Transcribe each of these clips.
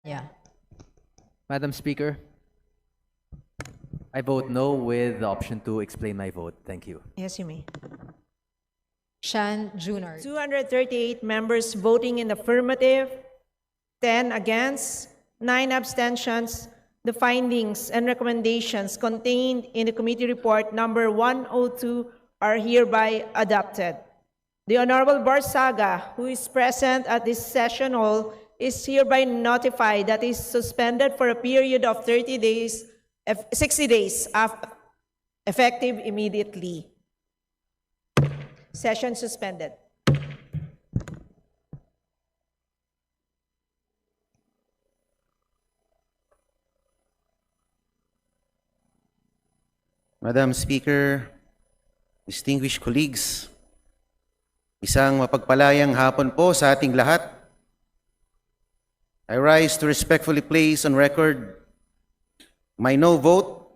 Yeah. Madam Speaker, I vote no with the option to explain my vote. Thank you. Yes, you may. Shan Junard. 238 members voting in affirmative, 10 against, 9 abstentions. The findings and recommendations contained in the committee report number 102 are hereby adopted. The Honorable Barsaga, who is present at this session hall, is hereby notified that he is suspended for a period of 60 days, effective immediately. Session suspended. Madam Speaker, distinguished colleagues, isang mapagpalayang hapon po sa ating lahat. I rise to respectfully place on record my no vote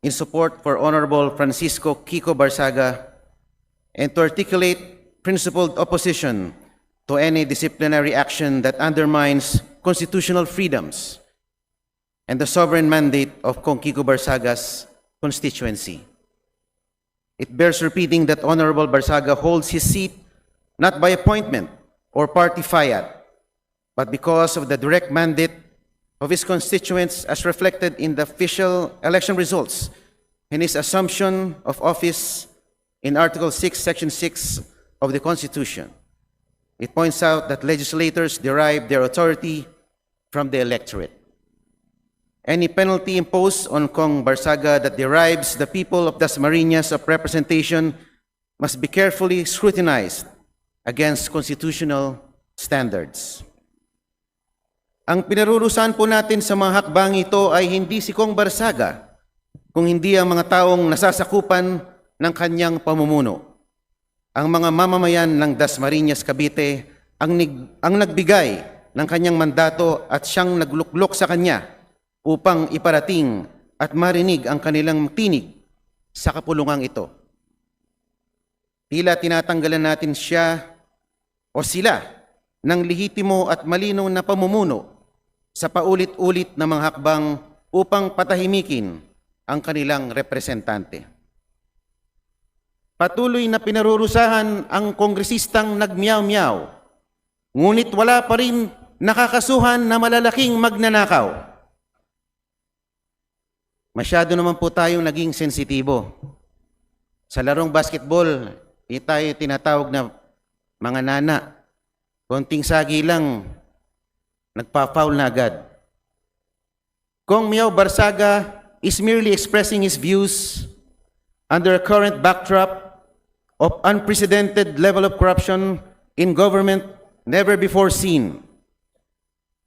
in support for Honorable Francisco Kiko Barsaga and to articulate principled opposition to any disciplinary action that undermines constitutional freedoms and the sovereign mandate of Kong Kiko Barsaga's constituency. It bears repeating that Honorable Barsaga holds his seat not by appointment or party fiat, but because of the direct mandate of his constituents as reflected in the official election results and his assumption of office in Article 6, Section 6 of the Constitution. It points out that legislators derive their authority from the electorate. Any penalty imposed on Kong Barsaga that deprives the people of Dasmariñas of representation must be carefully scrutinized against constitutional standards. Ang pinarurusahan po natin sa mga hakbang ito ay hindi si Kong Barsaga, kung hindi ang mga taong nasasakupan ng kanyang pamumuno. Ang mga mamamayan ng Dasmariñas, Cavite ang nagbigay ng kanyang mandato at siyang nagluklok sa kanya upang iparating at marinig ang kanilang tinig sa kapulungang ito. Tila tinatanggalan natin siya o sila ng lehitimo at malinaw na pamumuno sa paulit-ulit na mga hakbang upang patahimikin ang kanilang representante. Patuloy na pinarurusahan ang kongresistang nagmiyaw-miyaw, ngunit wala pa rin nakakasuhan na malalaking magnanakaw. Masyado naman po tayong naging sensitibo. Sa larong basketball, tayo tinatawag na mga nana. Konting sagi lang, nagpa-foul na agad. Kong Miao Barsaga is merely expressing his views under a current backdrop of unprecedented level of corruption in government never before seen.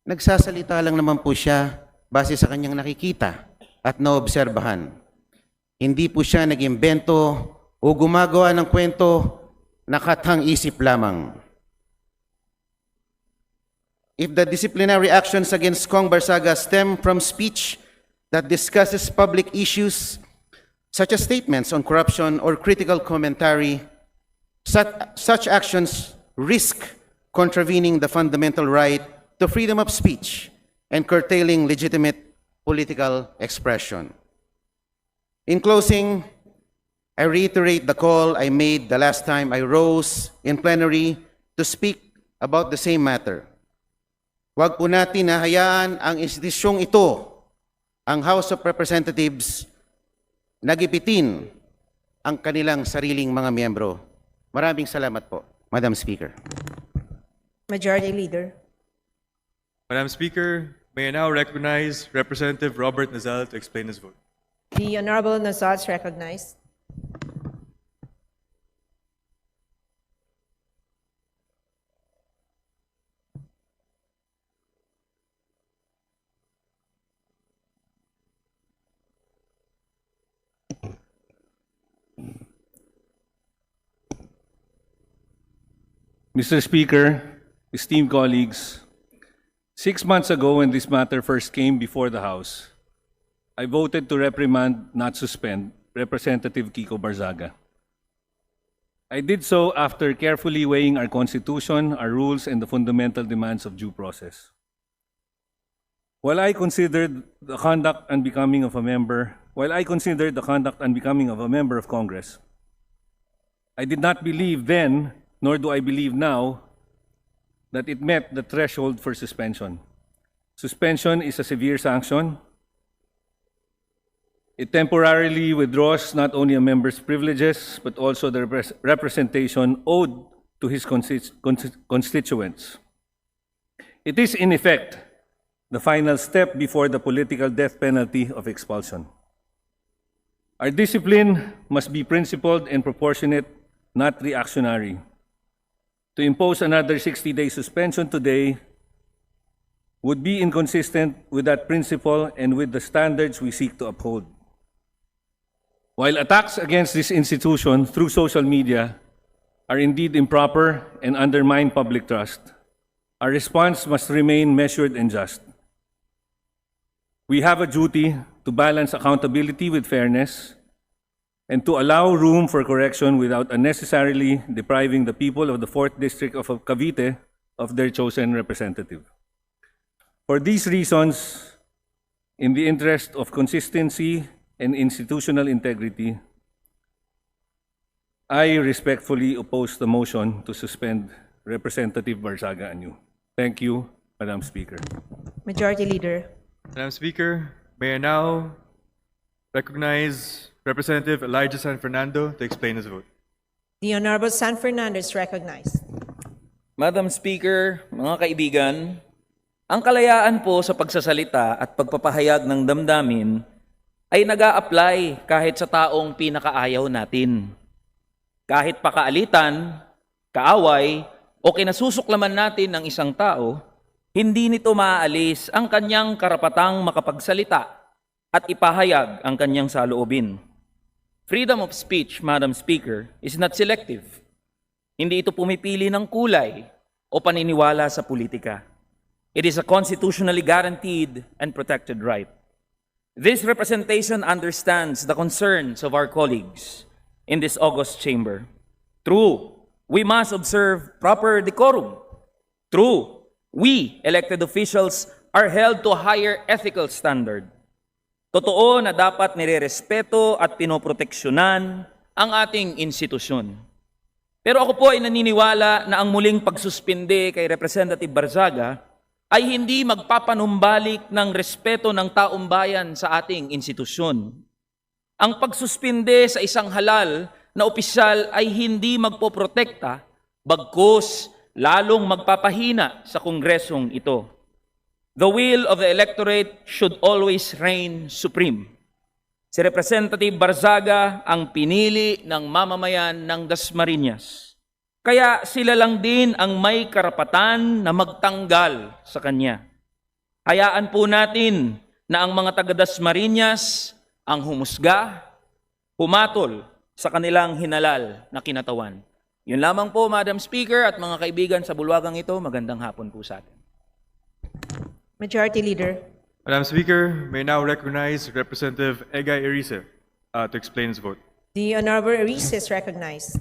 Nagsasalita lang naman po siya base sa kanyang nakikita at naobserbahan. Hindi po siya nag-imbento o gumagawa ng kwento na kathang-isip lamang. If the disciplinary actions against Kong Barsaga stem from speech that discusses public issues such as statements on corruption or critical commentary, such actions risk contravening the fundamental right to freedom of speech and curtailing legitimate political expression. In closing, I reiterate the call I made the last time I rose in plenary to speak about the same matter. Huwag po natin hahayaan ang institusyong ito, ang House of Representatives, nagipitin ang kanilang sariling mga miyembro. Maraming salamat po, Madam Speaker. Majority Leader. Madam Speaker, may I now recognize Representative Robert Nazal to explain his vote. The Honorable Nazal is recognized. Mr. Speaker, esteemed colleagues, 6 months ago when this matter first came before the House, I voted to reprimand, not suspend, Representative Kiko Barsaga. I did so after carefully weighing our Constitution, our rules, and the fundamental demands of due process. While I considered the conduct unbecoming of a member of Congress, I did not believe then, nor do I believe now, that it met the threshold for suspension. Suspension is a severe sanction. It temporarily withdraws not only a member's privileges, but also the representation owed to his constituents. It is, in effect, the final step before the political death penalty of expulsion. Our discipline must be principled and proportionate, not reactionary. To impose another 60-day suspension today would be inconsistent with that principle and with the standards we seek to uphold. While attacks against this institution through social media are indeed improper and undermine public trust, our response must remain measured and just. We have a duty to balance accountability with fairness and to allow room for correction without unnecessarily depriving the people of the 4th District of Cavite of their chosen representative. For these reasons, in the interest of consistency and institutional integrity, I respectfully oppose the motion to suspend Representative Barzaga anew. Thank you, Madam Speaker. Majority Leader. Madam Speaker, may I now recognize Representative Elijah San Fernando to explain his vote. The Honorable San Fernando is recognized. Madam Speaker, mga kaibigan, ang kalayaan po sa pagsasalita at pagpapahayag ng damdamin ay nag-a-apply kahit sa taong pinakaayaw natin. Kahit pakaalitan, kaaway, o kinasusuklaman natin ng isang tao, hindi nito maaalis ang kanyang karapatang makapagsalita at ipahayag ang kanyang saloobin. Freedom of speech, Madam Speaker, is not selective. Hindi ito pumipili ng kulay o paniniwala sa politika. It is a constitutionally guaranteed and protected right. This representation understands the concerns of our colleagues in this august chamber. True, we must observe proper decorum. True, we, elected officials, are held to a higher ethical standard. Totoo na dapat nirerespeto at pinoproteksyonan ang ating institusyon. Pero ako po ay naniniwala na ang muling pagsuspinde kay Representative Barzaga ay hindi magpapanumbalik ng respeto ng taong bayan sa ating institusyon. Ang pagsuspinde sa isang halal na opisyal ay hindi magpoprotekta, bagkus lalong magpapahina sa kongresong ito. The will of the electorate should always reign supreme. Si Representative Barzaga ang pinili ng mamamayan ng Dasmariñas. Kaya sila lang din ang may karapatan na magtanggal sa kanya. Hayaan po natin na ang mga taga Dasmariñas ang humusga, humatol sa kanilang hinalal na kinatawan. Yun lamang po, Madam Speaker at mga kaibigan sa bulwagang ito, magandang hapon po sa atin. Majority Leader. Madam Speaker, may I now recognize Representative Egay Erice to explain his vote. The Honorable Erice is recognized.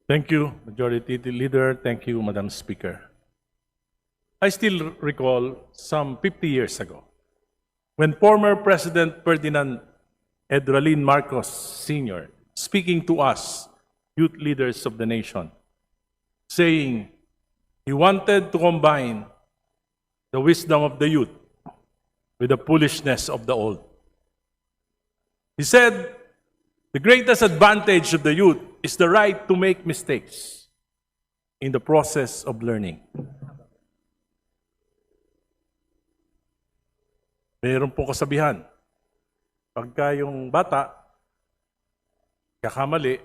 Thank you, Majority Leader. Thank you, Madam Speaker. I still recall some 50 years ago, when former President Ferdinand Edralin Marcos Sr., speaking to us, youth leaders of the nation, saying he wanted to combine the wisdom of the youth with the foolishness of the old. He said, the greatest advantage of the youth is the right to make mistakes in the process of learning. Mayroon po kasabihan, pagka yung bata, kakamali,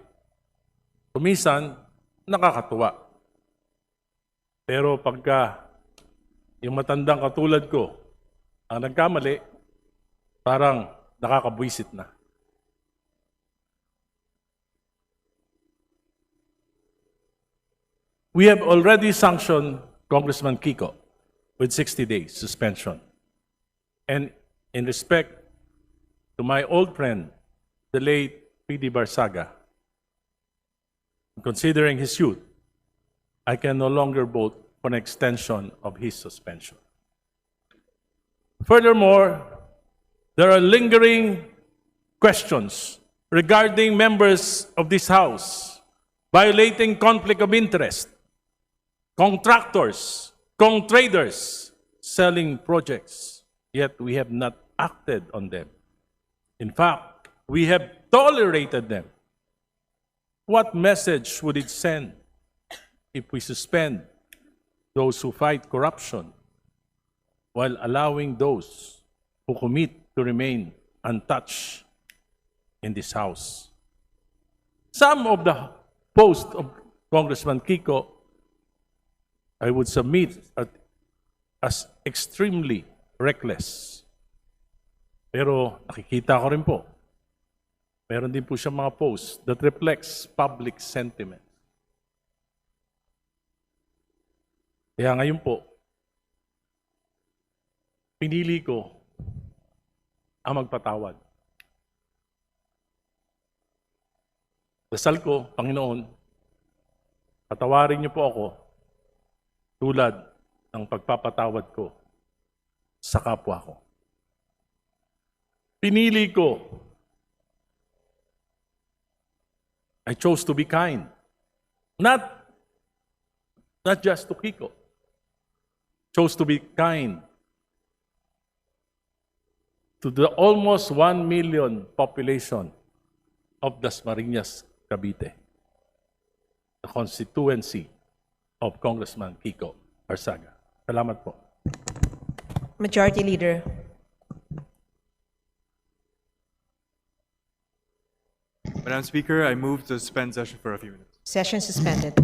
kumisan, nakakatuwa. Pero pagka yung matandang katulad ko ang nagkamali, parang nakakabwisit na. We have already sanctioned Congressman Kiko with 60 days suspension. And in respect to my old friend, the late P.D. Barzaga, considering his youth, I can no longer vote for an extension of his suspension. Furthermore, there are lingering questions regarding members of this House violating conflict of interest, contractors, traders selling projects, yet we have not acted on them. In fact, we have tolerated them. What message would it send if we suspend those who fight corruption while allowing those who commit to remain untouched in this House? Some of the posts of Congressman Kiko, I would submit as extremely reckless. Pero nakikita ko rin po, meron din po siya mga posts that reflects public sentiment. Kaya ngayon po, pinili ko ang magpatawad. Dasal ko, Panginoon, patawarin niyo po ako tulad ng pagpapatawad ko sa kapwa ko. Pinili ko, I chose to be kind. Not just to Kiko. Chose to be kind to the almost 1 million population of Dasmariñas, Cavite, the constituency of Congressman Kiko Barsaga. Salamat po. Majority Leader. Madam Speaker, I move to suspend session for a few minutes. Session suspended.